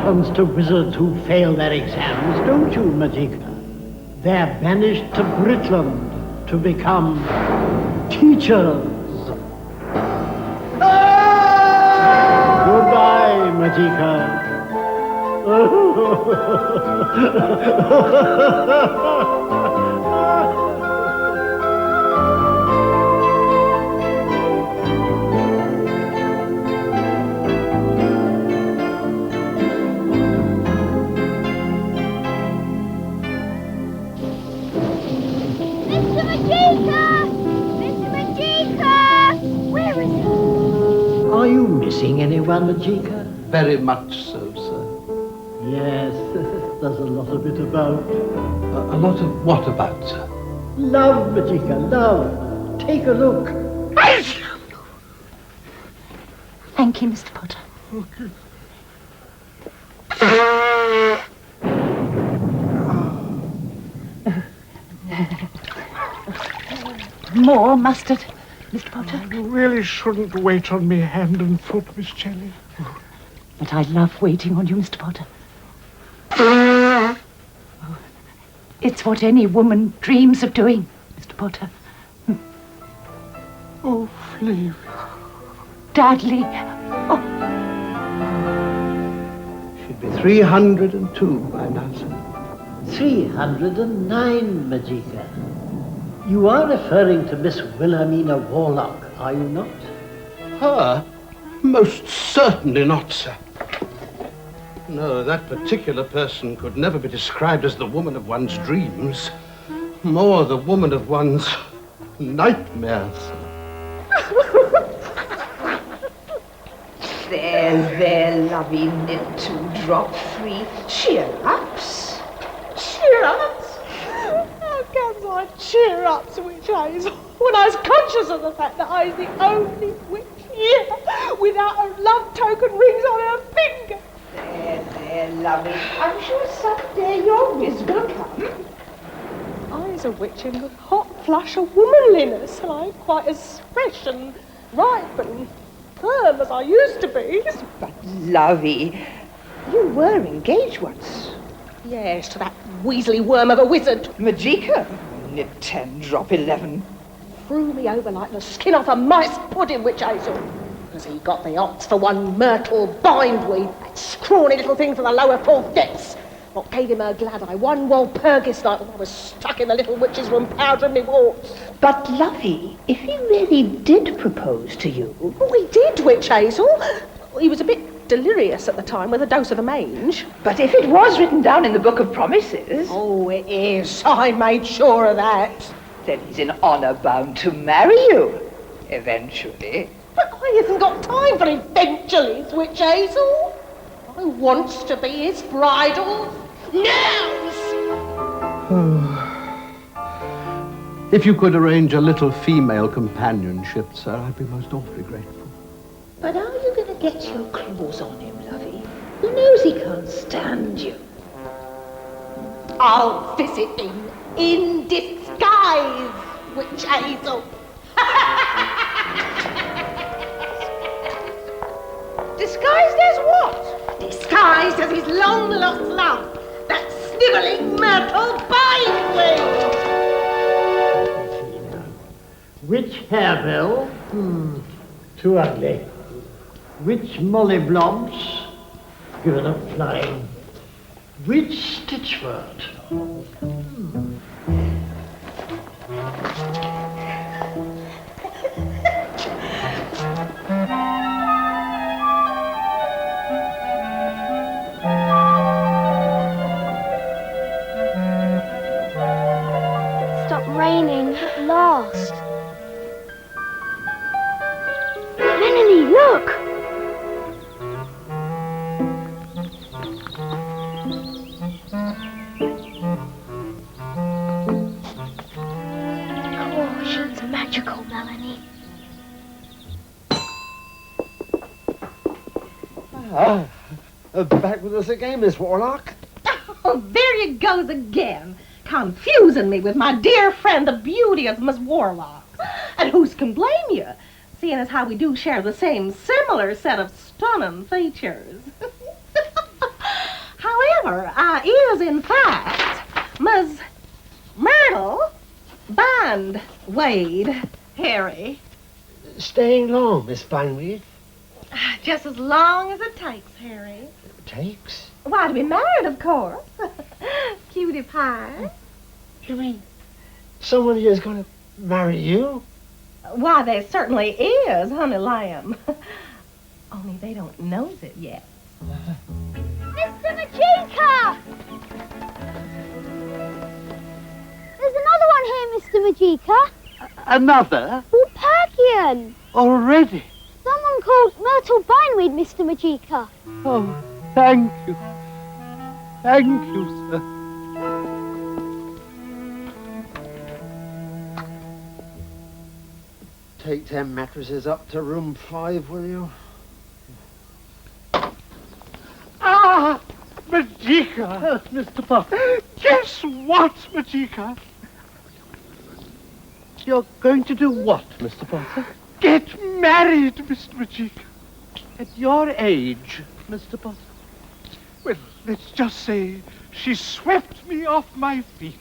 happens to wizards who fail their exams, don't you, Majeika? They're banished to Britland to become teachers. Goodbye, Majeika. Are you missing anyone, Majeika? Very much so, sir. Yes, there's a lot of it about. A lot of what about, sir? Love, Majeika, love. Take a look. Thank you, Mr. Potter. Okay. More mustard, Mr. Potter. You really shouldn't wait on me hand and foot, Miss Shelley. But I love waiting on you, Mr. Potter. Oh, it's what any woman dreams of doing, Mr. Potter. Oh, Flavia. Dudley. Oh. Should be 302 by now, sir. 309, Majeika. You are referring to Miss Wilhelmina Warlock, are you not? Her? Most certainly not, sir. No, that particular person could never be described as the woman of one's dreams. More the woman of one's nightmares. There, lovey, meant to drop 3. Cheer ups. Cheer ups? How can I cheer up, Witch Hazel, when I was conscious of the fact that I was the only witch here without her love token rings on her finger? There, lovey. I'm sure someday your whiz will come. I was a witch in the hot flush of womanliness, and I ain't quite as fresh and ripe and firm as I used to be. But, lovey, you were engaged once. Yes, to that weaselly worm of a wizard. Majeika, nip 10, drop 11. Threw me over like the skin off a mice pudding, Witch Hazel. Because he got the ox for one myrtle bindweed, that scrawny little thing from the lower 4th depths. What gave him a glad eye one Walpurgis night when I was stuck in the little witch's room powdering me warts. But, lovey, if he really did propose to you... Oh, he did, Witch Hazel. He was a bit delirious at the time with a dose of the mange. But if it was written down in the Book of Promises... Oh, it is. I made sure of that. Then he's in honour bound to marry you. Eventually. But I haven't got time for eventuallys, Witch Hazel. I wants to be his bridal nose. If you could arrange a little female companionship, sir, I'd be most awfully grateful. But how are you going to get your claws on him, lovey? Who knows he can't stand you? I'll visit him in disguise, Witch Hazel. Disguised as what? Disguised as his long-lost love, that snivelling myrtle bindweed. Which harebell? Too ugly. Which mollyblobs? Give it up flying. Which stitchwort? Stopped raining at last. Melanie, look! Caution's magical, Melanie. Back with us again, Miss Warlock. Oh, there you goes again, confusing me with my dear friend, the beauty of Miss Warlock. And who's can blame you, seeing as how we do share the same similar set of stunning features. However, I is, in fact, Ms. Myrtle Bind Wade, Harry. Staying long, Miss Bindweed? Just as long as it takes, Harry. Takes? Why, to be married, of course. Cutie pie. You mean someone here's going to marry you? Why, there certainly is, honey lamb. Only they don't know it yet. Mr. Majeika! There's another one here, Mr. Majeika. Another? Walpurgian. Already? Someone called Myrtle Bindweed, Mr. Majeika. Oh, thank you. Thank you, sir. Take them mattresses up to room 5, will you? Ah! Majeika! Oh, Mr. Potter. Guess what, Majeika? You're going to do what, Mr. Potter? Get married, Mr. Majeika. At your age, Mr. Potter? Well, let's just say she swept me off my feet.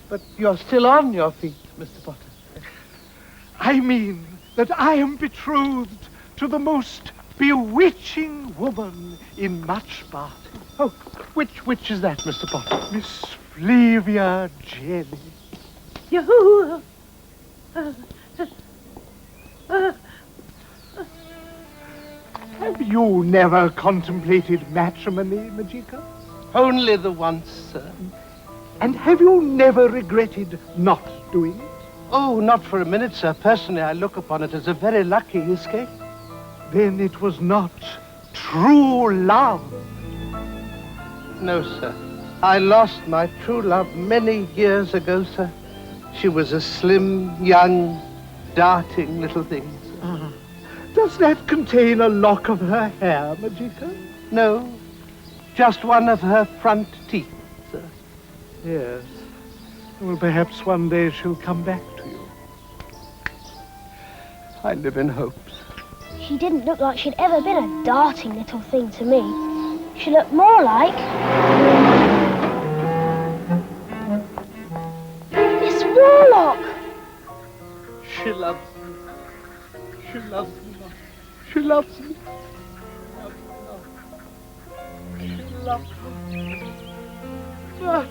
But you're still on your feet, Mr. Potter. I mean that I am betrothed to the most bewitching woman in Muchbart. Oh, which is that, Mr. Potter? Miss Flavia Jelly. Yoo-hoo! Have you never contemplated matrimony, Majeika? Only the once, sir. And have you never regretted not doing it? Oh, not for a minute, sir. Personally, I look upon it as a very lucky escape. Then it was not true love. No, sir. I lost my true love many years ago, sir. She was a slim, young, darting little thing, sir. Ah. Does that contain a lock of her hair, Majeika? No, just one of her front teeth, sir. Yes. Well, perhaps one day she'll come back to you. I live in hopes. She didn't look like she'd ever been a darting little thing to me. She looked more like... Miss Warlock! She loves me. She loves me. She loves me. She loves me. But...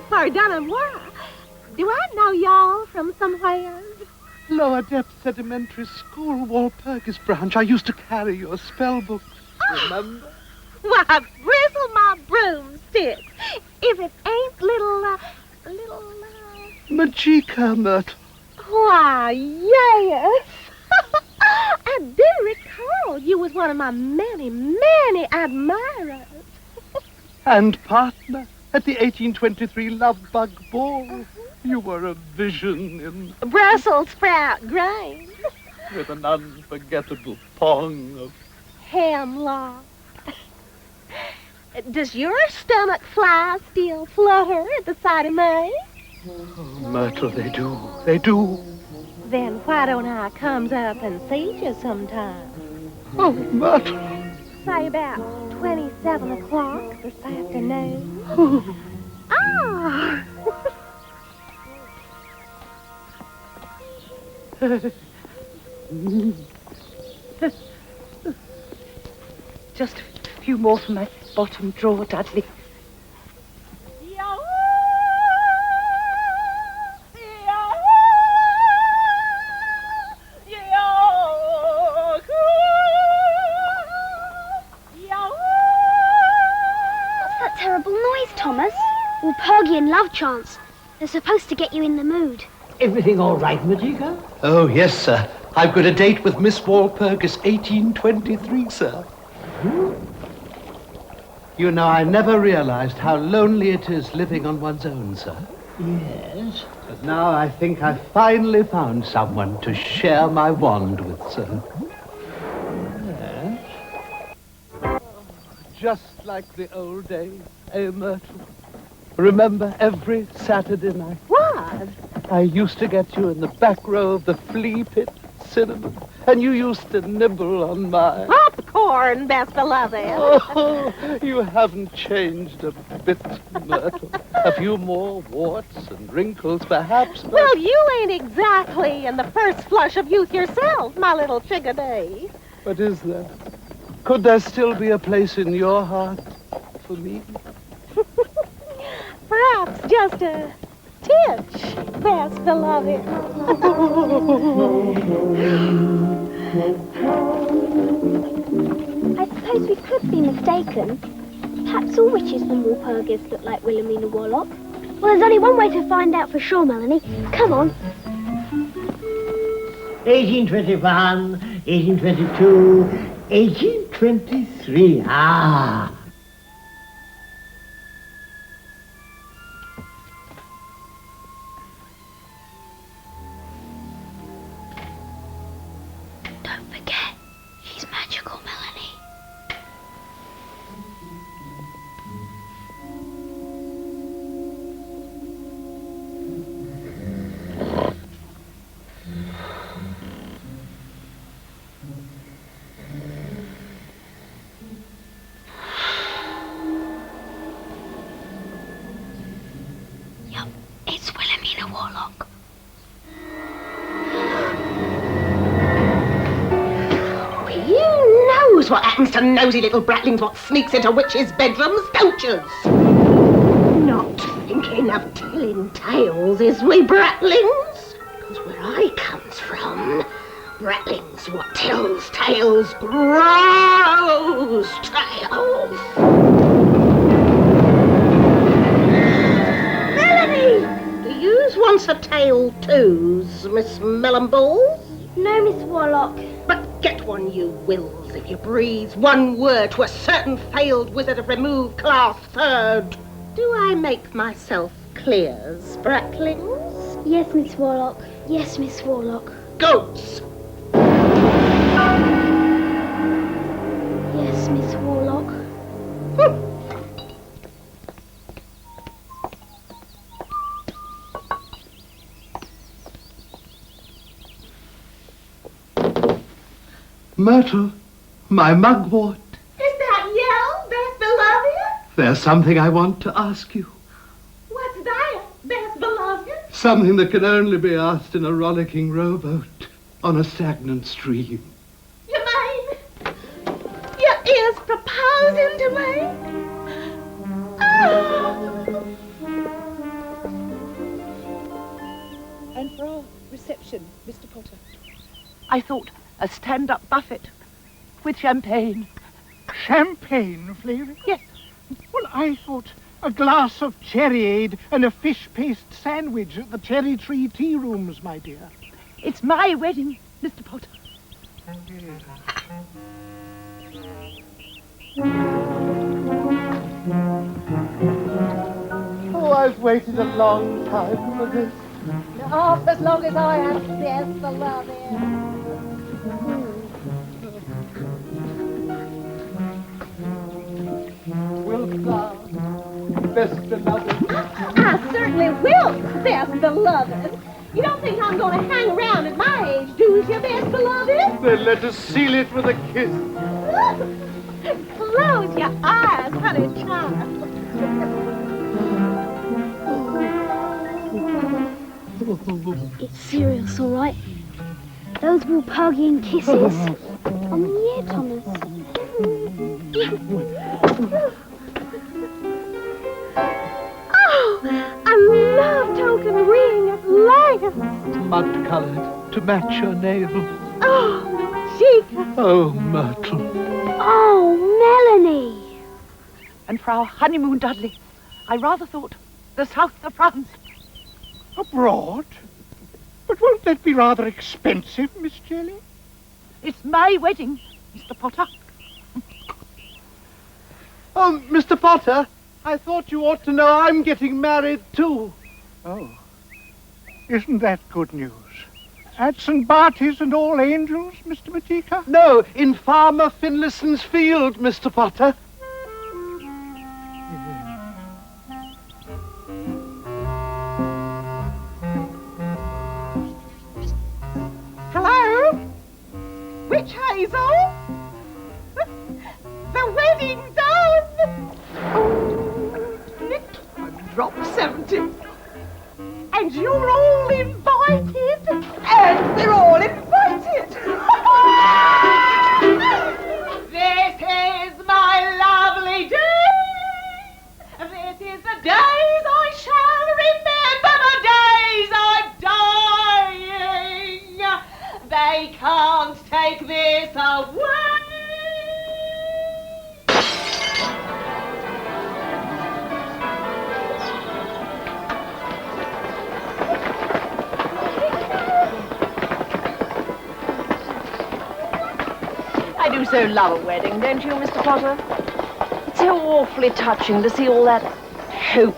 Pardonnez-moi. Do I know y'all from somewhere? Lower Depth Sedimentary School, Walpurgis branch. I used to carry your spell book. Remember? Why, bristle my broomstick if it ain't little Majeika, Myrtle. Why, yes. I do recall you was one of my many, many admirers. And partner at the 1823 Love Bug Ball. You were a vision in... Brussels sprout grain. with an unforgettable pong of... Hemlock. Does your stomach fly still flutter at the sight of me? Oh, Myrtle, they do. They do. Then why don't I comes up and see you sometime? Oh, Myrtle. Say about 27 o'clock this afternoon. Oh. Ah! Just a few more from my bottom drawer, Dudley. What's that terrible noise, Thomas? Walpurgian love chants. They're supposed to get you in the mood. Everything all right, Majeika? Oh, yes, sir. I've got a date with Miss Walpurgis, 1823, sir. You know, I never realized how lonely it is living on one's own, sir. Yes. But now I think I've finally found someone to share my wand with, sir. Yes. Just like the old days, eh, Myrtle? Remember every Saturday night? What? I used to get you in the back row of the flea pit, Cinnamon, and you used to nibble on my... Popcorn! corn, best beloved. Oh, you haven't changed a bit, Myrtle. A few more warts and wrinkles, perhaps, but... Well, you ain't exactly in the first flush of youth yourself, my little chickadee. But is there? Could there still be a place in your heart for me? Perhaps just a titch, best beloved. I suppose we could be mistaken. Perhaps all witches and Walpurgis look like Wilhelmina Warlock. Well, there's only one way to find out for sure, Melanie. Come on. 1821, 1822, 1823. Ah! Don't forget, she's magical, Melanie. Yup, it's Wilhelmina Warlock. He knows what happens to nosy little bratlings what sneaks into witches' bedrooms, don't yous? Not thinking of telling tales, is we, bratlings? Because where I comes from, bratlings what tells tales grows tales. Melanie! Do yous want a tale too, Miss Melonballs? No, Miss Warlock. But get one, you wills, if you breathe one word to a certain failed wizard of remove class third. Do I make myself clear, spratlings? Yes, Miss Warlock. Yes, Miss Warlock. Goats! Yes, Miss Warlock. Myrtle, my mugwort, Is that you, best beloved? there's something I want to ask you. What's that, best beloved? Something that can only be asked in a rollicking rowboat on a stagnant stream. You mean you is proposing to me? Oh! And for our reception, Mr. Potter, I thought a stand-up buffet with champagne. Champagne flavouring? Yes. Well, I thought a glass of cherryade and a fish paste sandwich at the Cherry Tree Tea Rooms, my dear. It's my wedding, Mr. Potter. Oh, I've waited a long time for this. Half as long as I have, best beloved. Wilt thou, best beloved? I certainly will, best beloved. You don't think I'm going to hang around at my age, do you, best beloved? Then let us seal it with a kiss. Close your eyes, honey child. It's serious, all right. Those Walpurgian kisses. On the ear, Thomas. Oh, a love-token ring at last. Mud-coloured to match your nails. Oh, Majeika. Oh, Myrtle. Oh, Melanie. And for our honeymoon, Dudley, I rather thought the south of France. Abroad? But won't that be rather expensive, Miss Jelly? It's my wedding, Mr. Potter. Oh, Mr. Potter, I thought you ought to know I'm getting married too. Oh, isn't that good news? At St. Barty's and All Angels, Mr. Majeika? No, in Farmer Finlayson's field, Mr. Potter. Hello? Witch Hazel? do so love a wedding, don't you, Mr. Potter? It's so awfully touching to see all that hope,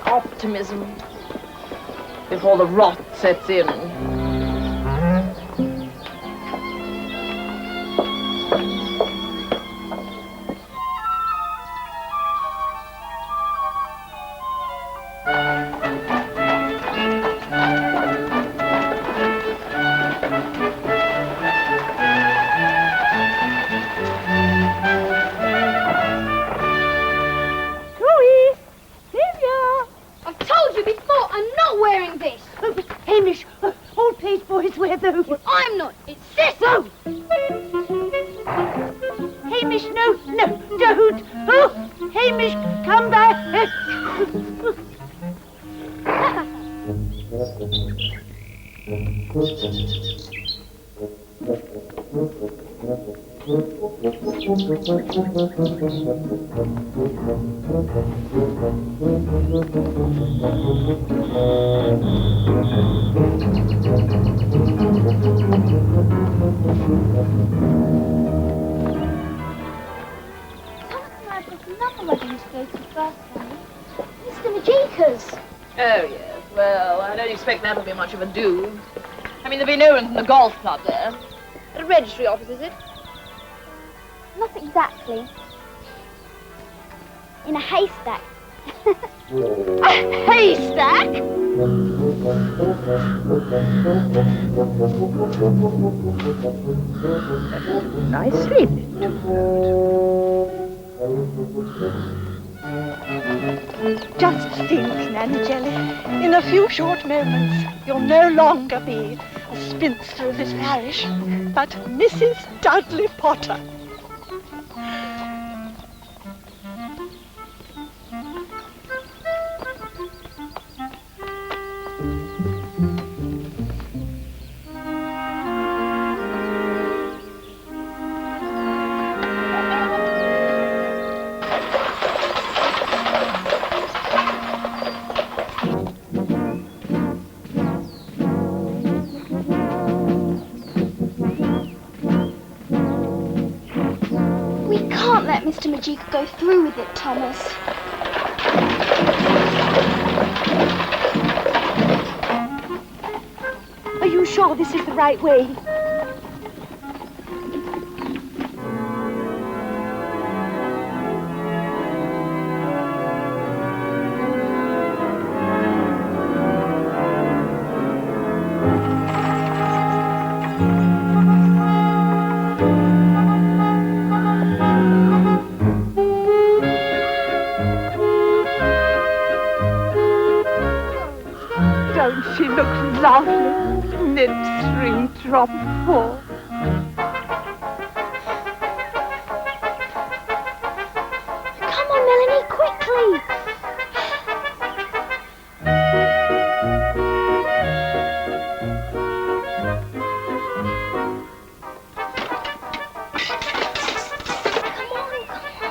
optimism, before the rot sets in. Hamish, all please, boys, wear those. Well, I'm not. It's Cecil. Hamish, no, don't. Oh, Hamish, come back. Mr. Majeika's. Oh, yes. Well, I don't expect that'll be much of a do. I mean, there'll be no one from the golf club there. At a registry office, is it? Not exactly. In a haystack. A haystack? Nicely Just think, Nanny Jelly, in a few short moments, you'll no longer be a spinster of this parish, but Mrs. Dudley Potter. Mr. Majeika go through with it, Thomas. Are you sure this is the right way? She looks lovely. Knit 3, drop 4. Come on, Melanie, quickly.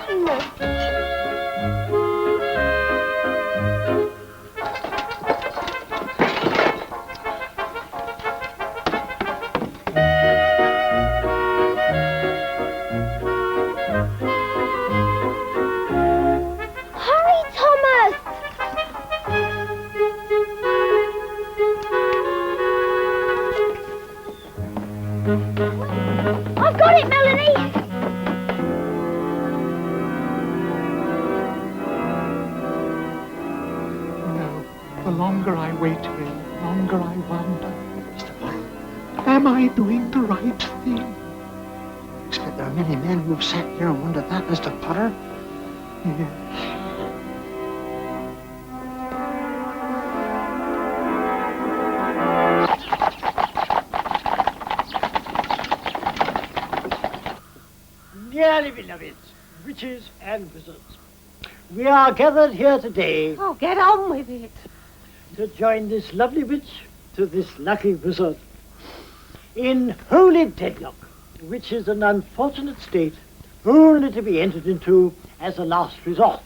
Come on. I've got it, Melanie! No, the longer I wait here, the longer I wonder, Mr. Potter, am I doing the right thing? I expect there are many men who've sat here and wondered that, Mr. Potter. Yes. Dearly beloved, witches and wizards, we are gathered here today Oh, get on with it. to join this lovely witch to this lucky wizard in holy deadlock, which is an unfortunate state only to be entered into as a last resort.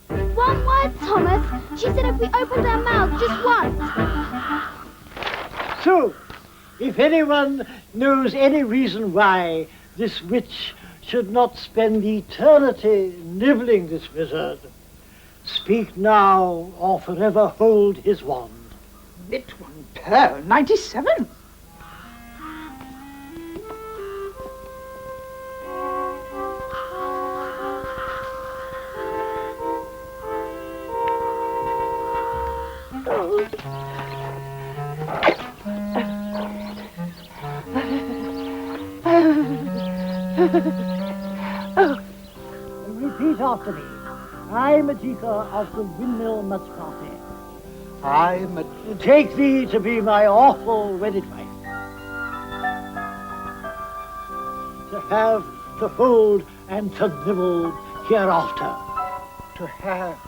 One word, Thomas. She said if we opened our mouths just once. So, if anyone knows any reason why this witch should not spend eternity nibbling this wizard. Speak now, or forever hold his wand. Knit one pearl, 97. Repeat after me. I, Majeika of the Windmill Much Party, take thee to be my awful wedded wife. To have, to hold, and to nibble hereafter. To have.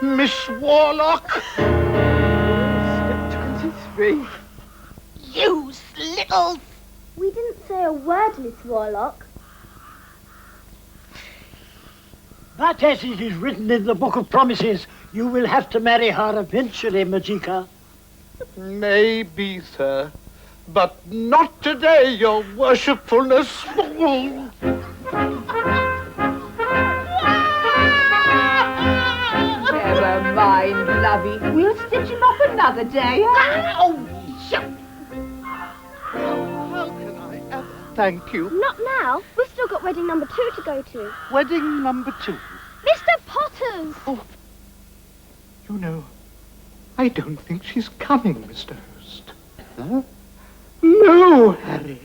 Miss Warlock! Step 23. You slittles! We didn't say a word, Miss Warlock. But as it is written in the Book of Promises, you will have to marry her eventually, Majeika. Maybe, sir. But not today, your worshipfulness. Never mind, lovey. We'll stitch him up another day. Oh, shut! How can I ever thank you? Not now. We've still got wedding number 2 to go to. Wedding number 2. Mr. Potter's! Oh, you know, I don't think she's coming, Mr. Host. Huh? No, Harry.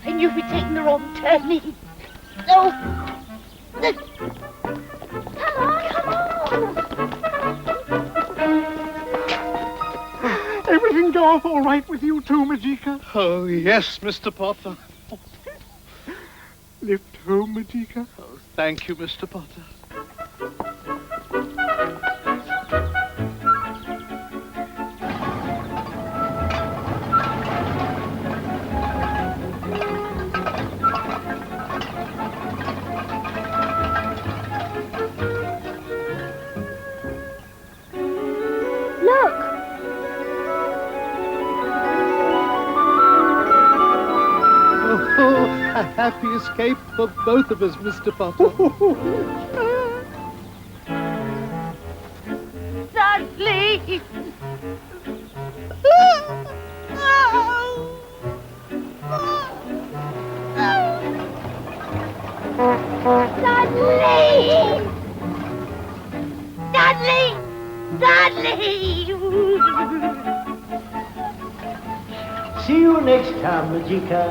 And you'll be taking the wrong turning. No. Come on! Everything go off all right with you too, Majeika? Oh, yes, Mr. Potter. Lift home, Majeika. Oh, thank you, Mr. Potter. Look! Oh, a happy escape for both of us, Mr. Potter. Dudley! Dudley! Dudley! Dudley! See you next time, Majeika.